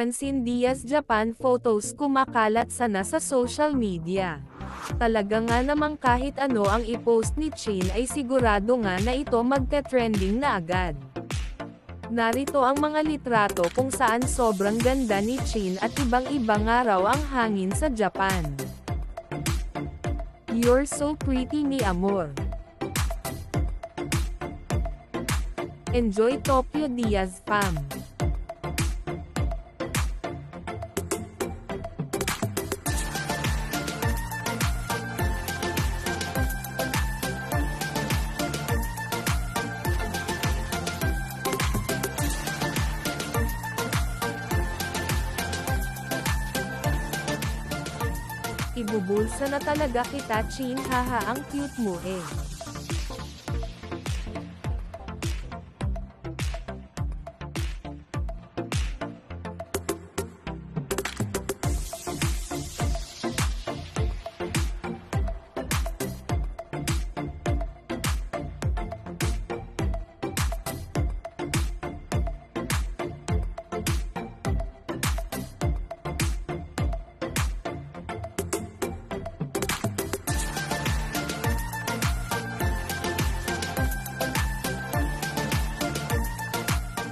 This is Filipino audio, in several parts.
Francine Diaz Japan photos kumakalat sana sa social media. Talaga nga namang kahit ano ang i-post ni Chin ay sigurado nga na ito magte-trending na agad. Narito ang mga litrato kung saan sobrang ganda ni Chin at ibang-iba nga raw ang hangin sa Japan. You're so pretty mi amor. Enjoy Tokyo Diaz fam. Ibubulsa na talaga kita Chin, haha ang cute mo eh.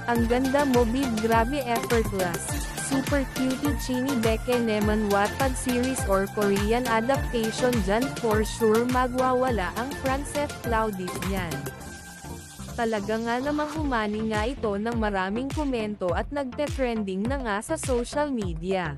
Ang ganda mo bib, grabe effortless. Super cutie Chini Beke Neman Wattpad series or Korean adaptation dyan for sure magwawala ang Franceth Claudis niyan. Talaga nga namang humani nga ito ng maraming komento at nagte-trending na nga sa social media.